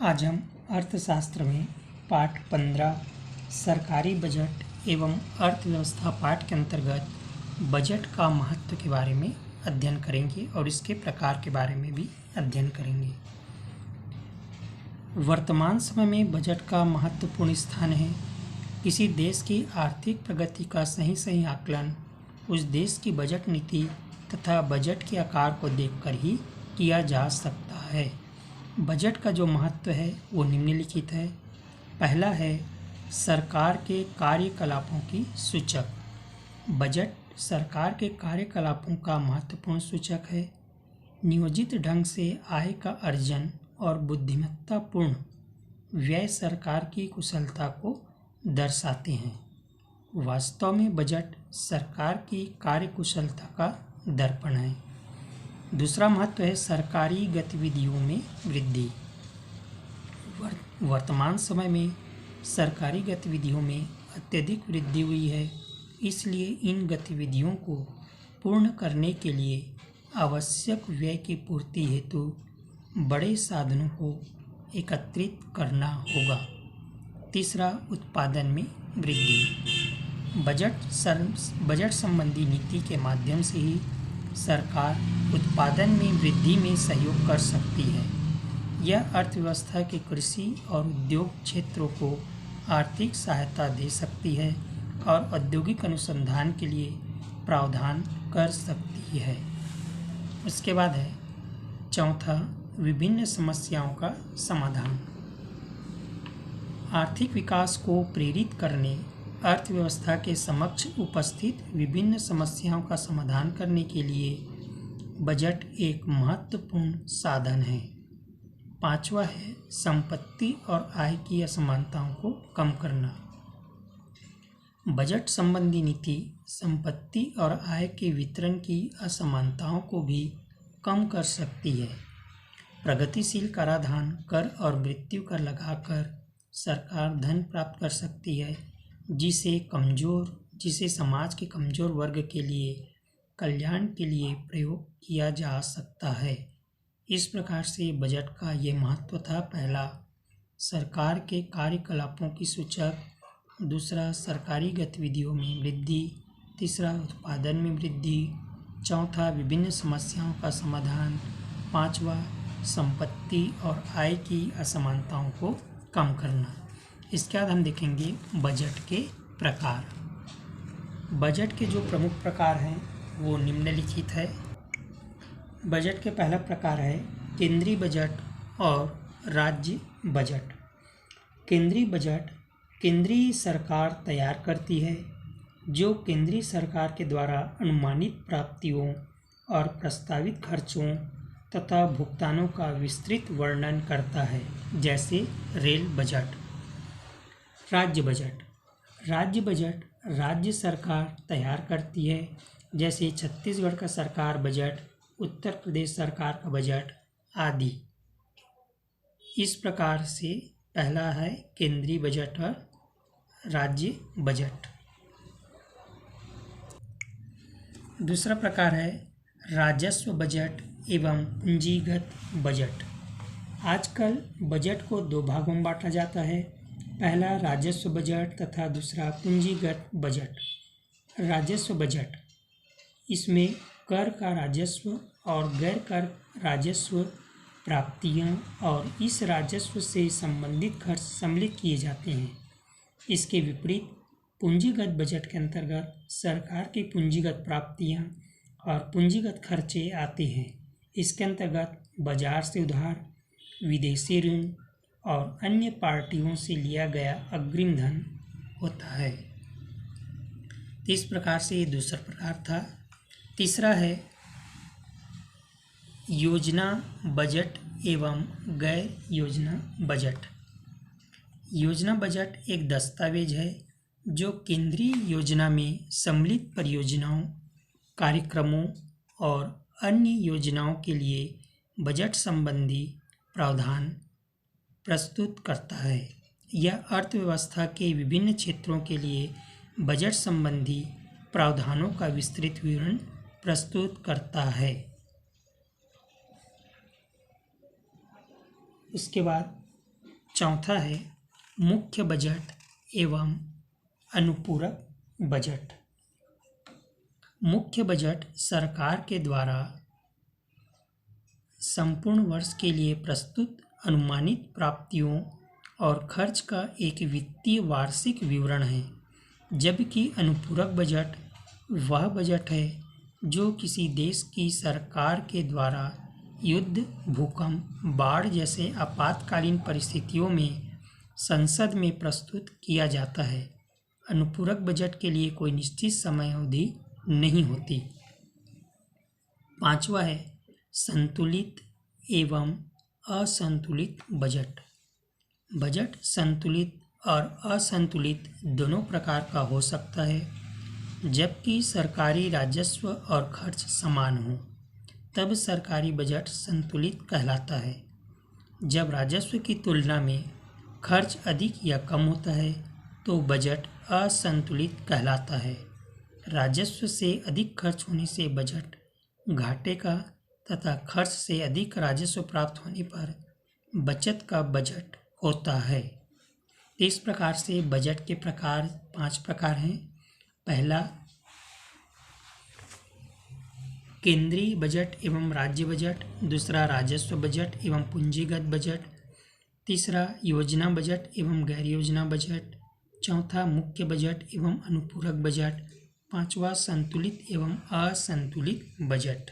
आज हम अर्थशास्त्र में पाठ 15 सरकारी बजट एवं अर्थव्यवस्था पाठ के अंतर्गत बजट का महत्व के बारे में अध्ययन करेंगे और इसके प्रकार के बारे में भी अध्ययन करेंगे। वर्तमान समय में बजट का महत्वपूर्ण स्थान है। किसी देश की आर्थिक प्रगति का सही आकलन उस देश की बजट नीति तथा बजट के आकार को देखकर ही किया जा सकता है। बजट का जो महत्व है वो निम्नलिखित है। पहला है सरकार के कार्यकलापों की सूचक। बजट सरकार के कार्यकलापों का महत्वपूर्ण सूचक है। नियोजित ढंग से आय का अर्जन और बुद्धिमत्तापूर्ण व्यय सरकार की कुशलता को दर्शाते हैं। वास्तव में बजट सरकार की कार्यकुशलता का दर्पण है। दूसरा महत्व है सरकारी गतिविधियों में वृद्धि। वर्तमान समय में सरकारी गतिविधियों में अत्यधिक वृद्धि हुई है, इसलिए इन गतिविधियों को पूर्ण करने के लिए आवश्यक व्यय की पूर्ति हेतु बड़े साधनों को एकत्रित करना होगा। तीसरा, उत्पादन में वृद्धि। बजट संबंधी नीति के माध्यम से ही सरकार उत्पादन में वृद्धि में सहयोग कर सकती है। यह अर्थव्यवस्था के कृषि और उद्योग क्षेत्रों को आर्थिक सहायता दे सकती है और औद्योगिक अनुसंधान के लिए प्रावधान कर सकती है। उसके बाद है चौथा, विभिन्न समस्याओं का समाधान। आर्थिक विकास को प्रेरित करने, अर्थव्यवस्था के समक्ष उपस्थित विभिन्न समस्याओं का समाधान करने के लिए बजट एक महत्वपूर्ण साधन है। पांचवा है संपत्ति और आय की असमानताओं को कम करना। बजट संबंधी नीति संपत्ति और आय के वितरण की असमानताओं को भी कम कर सकती है। प्रगतिशील कराधान, कर और मृत्यु कर लगाकर सरकार धन प्राप्त कर सकती है, जिसे समाज के कमजोर वर्ग के लिए कल्याण के लिए प्रयोग किया जा सकता है। इस प्रकार से बजट का ये महत्व था। पहला, सरकार के कार्यकलापों की सूचक। दूसरा, सरकारी गतिविधियों में वृद्धि। तीसरा, उत्पादन में वृद्धि। चौथा, विभिन्न समस्याओं का समाधान। पांचवा, संपत्ति और आय की असमानताओं को कम करना। इसके बाद हम देखेंगे बजट के प्रकार। बजट के जो प्रमुख प्रकार हैं वो निम्नलिखित है। बजट के पहला प्रकार है केंद्रीय बजट और राज्य बजट। केंद्रीय बजट केंद्रीय सरकार तैयार करती है, जो केंद्रीय सरकार के द्वारा अनुमानित प्राप्तियों और प्रस्तावित खर्चों तथा भुगतानों का विस्तृत वर्णन करता है, जैसे रेल बजट। राज्य बजट राज्य सरकार तैयार करती है, जैसे छत्तीसगढ़ का सरकार बजट, उत्तर प्रदेश सरकार का बजट आदि। इस प्रकार से पहला है केंद्रीय बजट और राज्य बजट। दूसरा प्रकार है राजस्व बजट एवं पूंजीगत बजट। आजकल बजट को दो भागों में बांटा जाता है। पहला राजस्व बजट तथा दूसरा पूंजीगत बजट। राजस्व बजट, इसमें कर का राजस्व और गैर कर राजस्व प्राप्तियां और इस राजस्व से संबंधित खर्च सम्मिलित किए जाते हैं। इसके विपरीत पूंजीगत बजट के अंतर्गत सरकार की पूंजीगत प्राप्तियां और पूंजीगत खर्चे आते हैं। इसके अंतर्गत बाजार से उधार, विदेशी ऋण और अन्य पार्टियों से लिया गया अग्रिम धन होता है। इस प्रकार से ये दूसरा प्रकार था। तीसरा है योजना बजट एवं गैर योजना बजट। योजना बजट एक दस्तावेज है जो केंद्रीय योजना में सम्मिलित परियोजनाओं, कार्यक्रमों और अन्य योजनाओं के लिए बजट संबंधी प्रावधान प्रस्तुत करता है। यह अर्थव्यवस्था के विभिन्न क्षेत्रों के लिए बजट संबंधी प्रावधानों का विस्तृत विवरण प्रस्तुत करता है। उसके बाद चौथा है मुख्य बजट एवं अनुपूरक बजट। मुख्य बजट सरकार के द्वारा संपूर्ण वर्ष के लिए प्रस्तुत अनुमानित प्राप्तियों और खर्च का एक वित्तीय वार्षिक विवरण है, जबकि अनुपूरक बजट वह बजट है जो किसी देश की सरकार के द्वारा युद्ध, भूकंप, बाढ़ जैसे आपातकालीन परिस्थितियों में संसद में प्रस्तुत किया जाता है। अनुपूरक बजट के लिए कोई निश्चित समय अवधि नहीं होती। पांचवा है संतुलित एवं असंतुलित बजट। बजट संतुलित और असंतुलित दोनों प्रकार का हो सकता है। जबकि सरकारी राजस्व और खर्च समान हो, तब सरकारी बजट संतुलित कहलाता है। जब राजस्व की तुलना में खर्च अधिक या कम होता है, तो बजट असंतुलित कहलाता है। राजस्व से अधिक खर्च होने से बजट घाटे का तथा खर्च से अधिक राजस्व प्राप्त होने पर बचत का बजट होता है। इस प्रकार से बजट के प्रकार 5 प्रकार हैं। पहला केंद्रीय बजट एवं राज्य बजट, दूसरा राजस्व बजट एवं पूंजीगत बजट, तीसरा योजना बजट एवं गैर योजना बजट, चौथा मुख्य बजट एवं अनुपूरक बजट, पांचवा संतुलित एवं असंतुलित बजट।